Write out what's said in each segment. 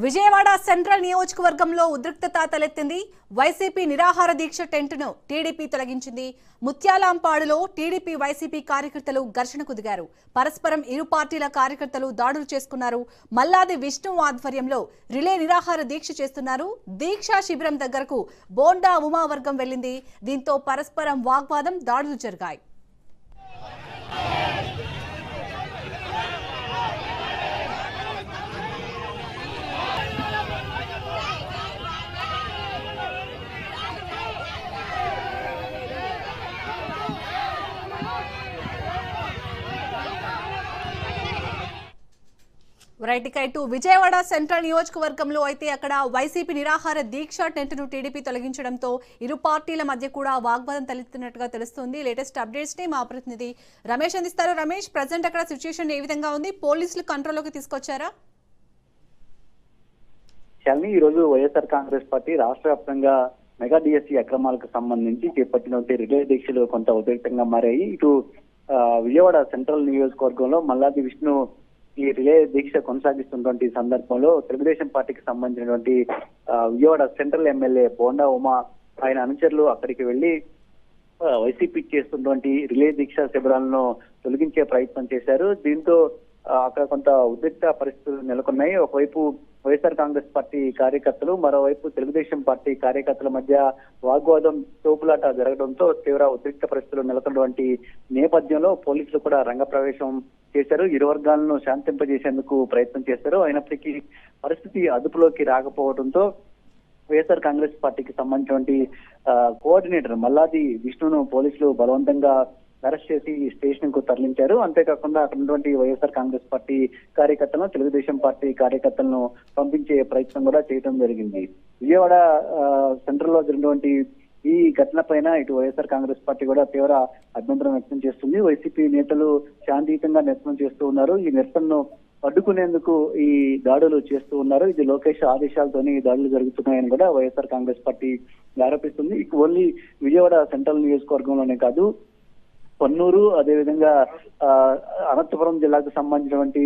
Vijayawada central నియోజకవర్గంలో ఉద్రిక్తత తలెత్తింది. వైసీపీ నిరాహార దీక్ష టెంట్ను టీడీపీ తొలగించింది. ముత్యాలంపాడులో టీడీపీ వైసీపీ కార్యకర్తలు ఘర్షణకు దిగారు. పరస్పరం ఇరు పార్టీల కార్యకర్తలు దాడులు చేసుకున్నారు. మల్లాది విష్ణు ఆధ్వర్యంలో రిలే నిరాహార దీక్ష చేస్తున్నారు. దీక్షా శిబిరం దగ్గరకు బోండా ఉమా వర్గం వెళ్లింది. దీంతో పరస్పరం వాగ్వాదం, దాడులు జరిగాయి. రైట్, ఇటు విజయవాడ సెంట్రల్ నియోజకవర్గంలో అయితే అక్కడ వైసీపీ నిరాహార దీక్ష టెంట్ను టీడీపీ తొలగించడంతో ఇరు పార్టీల మధ్య కూడా వాగ్వాదం తలెత్తినట్టుగా తెలుస్తుంది. లేటెస్ట్ అప్డేట్స్ ని మా ప్రతినిధి రమేష్ అందిస్తారు. రమేష్, ప్రజెంట్ అక్కడ సిచ్యుయేషన్ ఏ విధంగా ఉంది? పోలీసులు కంట్రోల్లోకి తీసుకొచ్చారా? ఈ రోజు వైఎస్ఆర్ కాంగ్రెస్ పార్టీ రాష్ట్ర వ్యాప్తంగా మెగా డిఎస్సీ అక్రమాలకు సంబంధించి చేపట్టినటువంటి రిలే దీక్షలు కొంత ఉద్రిక్తంగా మారాయి. ఇటు విజయవాడ సెంట్రల్ నియోజకవర్గంలో మల్లాది విష్ణు ఈ రిలే దీక్ష కొనసాగిస్తున్నటువంటి సందర్భంలో తెలుగుదేశం పార్టీకి సంబంధించినటువంటి విజయవాడ సెంట్రల్ ఎమ్మెల్యే బోండా ఉమా ఆయన అనుచరులు అక్కడికి వెళ్లి వైసీపీ చేస్తున్నటువంటి రిలే దీక్ష శిబిరాలను తొలగించే ప్రయత్నం చేశారు. దీంతో అక్కడ కొంత ఉద్రిక్త పరిస్థితులు నెలకొన్నాయి. ఒకవైపు వైఎస్ఆర్ కాంగ్రెస్ పార్టీ కార్యకర్తలు, మరోవైపు తెలుగుదేశం పార్టీ కార్యకర్తల మధ్య వాగ్వాదం, తోపులాట జరగడంతో తీవ్ర ఉద్రిక్త పరిస్థితులు నెలకొన్నటువంటి నేపథ్యంలో పోలీసులు కూడా రంగప్రవేశం చేశారు. ఇరు వర్గాలను శాంతింపజేసేందుకు ప్రయత్నం చేశారు. అయినప్పటికీ పరిస్థితి అదుపులోకి రాకపోవడంతో వైఎస్ఆర్ కాంగ్రెస్ పార్టీకి సంబంధించినటువంటి కోఆర్డినేటర్ మల్లాది విష్ణును పోలీసులు బలవంతంగా అరెస్ట్ చేసి స్టేషన్ కు తరలించారు. అంతేకాకుండా అక్కడ ఉన్నటువంటి వైఎస్ఆర్ కాంగ్రెస్ పార్టీ కార్యకర్తలను, తెలుగుదేశం పార్టీ కార్యకర్తలను పంపించే ప్రయత్నం కూడా చేయడం జరిగింది. విజయవాడ సెంట్రల్ లో జరిగినటువంటి ఈ ఘటన పైన ఇటు వైఎస్ఆర్ కాంగ్రెస్ పార్టీ కూడా తీవ్ర అభ్యంతరం వ్యక్తం చేస్తుంది. వైసీపీ నేతలు శాంతియుతంగా నిరసన చేస్తూ ఉన్నారు. ఈ నిరసనను అడ్డుకునేందుకు ఈ దాడులు చేస్తూ ఉన్నారు. ఇది లోకేష్ ఆదేశాలతోనే ఈ దాడులు జరుగుతున్నాయని కూడా వైఎస్ఆర్ కాంగ్రెస్ పార్టీ ఆరోపిస్తుంది. ఓన్లీ విజయవాడ సెంట్రల్ నియోజకవర్గంలోనే కాదు, పొన్నూరు, అదేవిధంగా అనంతపురం జిల్లాకు సంబంధించినటువంటి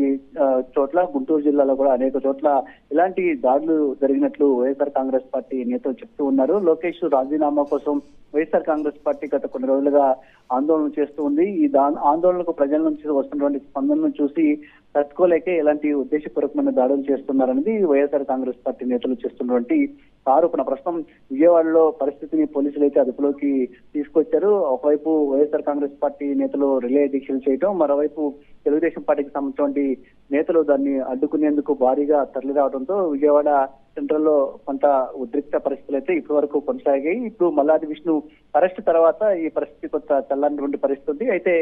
చోట్ల, గుంటూరు జిల్లాలో కూడా అనేక చోట్ల ఇలాంటి దాడులు జరిగినట్లు వైఎస్ఆర్ కాంగ్రెస్ పార్టీ నేతలు చెప్తూ ఉన్నారు. లోకేష్ రాజీనామా కోసం వైఎస్ఆర్ కాంగ్రెస్ పార్టీ గత కొన్ని రోజులుగా ఆందోళన చేస్తూ ఉంది. ఈ ఆందోళనకు ప్రజల నుంచి వస్తున్నటువంటి స్పందనను చూసి తట్టుకోలేకే ఇలాంటి ఉద్దేశపూర్వకమైన దాడులు చేస్తున్నారనేది వైఎస్ఆర్ కాంగ్రెస్ పార్టీ నేతలు చేస్తున్నటువంటి ఆరోపణ. ప్రస్తుతం విజయవాడలో పరిస్థితిని పోలీసులు అయితే అదుపులోకి తీసుకొచ్చారు. ఒకవైపు వైఎస్ఆర్ కాంగ్రెస్ పార్టీ నేతలు రిలే దీక్షలు చేయడం, మరోవైపు తెలుగుదేశం పార్టీకి సంబంధించినటువంటి నేతలు దాన్ని అడ్డుకునేందుకు భారీగా తరలి రావడంతో విజయవాడ సెంట్రల్ లో కొంత ఉద్రిక్త పరిస్థితులు అయితే ఇప్పటి వరకు కొనసాగాయి. ఇప్పుడు మల్లాది విష్ణు అరెస్ట్ తర్వాత ఈ పరిస్థితి కొంత చల్లనటువంటి పరిస్థితి. అయితే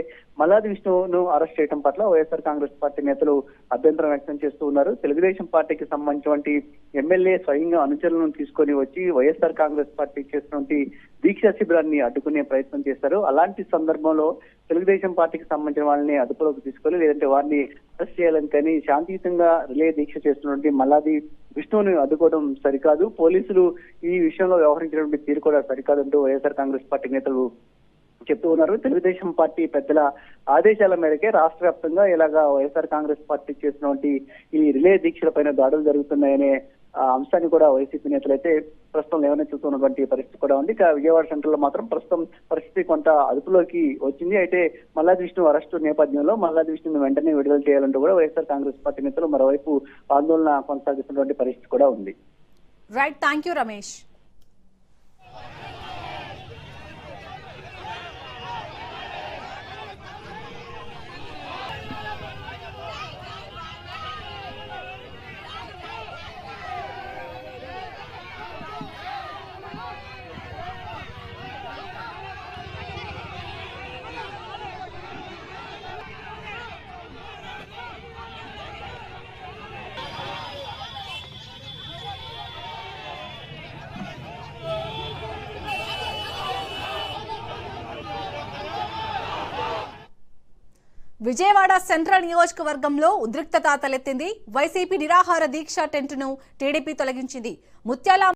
మల్లాది విష్ణును అరెస్ట్ చేయడం పట్ల వైఎస్ఆర్ కాంగ్రెస్ పార్టీ నేతలు అభ్యంతరం వ్యక్తం చేస్తూ ఉన్నారు. తెలుగుదేశం పార్టీకి సంబంధించినటువంటి ఎమ్మెల్యే స్వయంగా అనుచరులను తీసుకొని వచ్చి వైఎస్ఆర్ కాంగ్రెస్ పార్టీ చేసినటువంటి దీక్షా శిబిరాన్ని అడ్డుకునే ప్రయత్నం చేశారు. అలాంటి సందర్భంలో తెలుగుదేశం పార్టీకి సంబంధించిన వాళ్ళని అదుపులోకి తీసుకొని, లేదంటే వారిని అరెస్ట్ చేయాలని కానీ శాంతియుతంగా రిలే దీక్ష చేస్తున్నటువంటి మల్లాది విష్ణువుని అడ్డుకోవడం సరికాదు, పోలీసులు ఈ విషయంలో వ్యవహరించినటువంటి తీరు కూడా సరికాదంటూ వైఎస్ఆర్ కాంగ్రెస్ పార్టీ నేతలు చెప్తూ ఉన్నారు. తెలుగుదేశం పార్టీ పెద్దల ఆదేశాల మేరకే రాష్ట్ర వ్యాప్తంగా ఇలాగా వైఎస్ఆర్ కాంగ్రెస్ పార్టీ చేసినటువంటి ఈ రిలే దీక్షల పైన దాడులు జరుగుతున్నాయనే అంశాన్ని కూడా వైసీపీ నేతలు అయితే ప్రస్తుతం లేవనెత్తుతున్నటువంటి పరిస్థితి కూడా ఉంది. విజయవాడ సెంట్రల్ లో మాత్రం ప్రస్తుతం పరిస్థితి కొంత అదుపులోకి వచ్చింది. అయితే మల్లాది విష్ణు అరెస్టు నేపథ్యంలో మల్లాది విష్ణుని వెంటనే విడుదల చేయాలంటూ కూడా వైఎస్ఆర్ కాంగ్రెస్ పార్టీ నేతలు మరోవైపు ఆందోళన కొనసాగిస్తున్నటువంటి పరిస్థితి కూడా ఉంది. Right, thank you Ramesh. Vijayawada central నియోజకవర్గంలో ఉద్రిక్తత తలెత్తింది. వైసీపీ నిరాహార దీక్ష టెంట్ను టీడీపీ తొలగించింది. ముత్యాల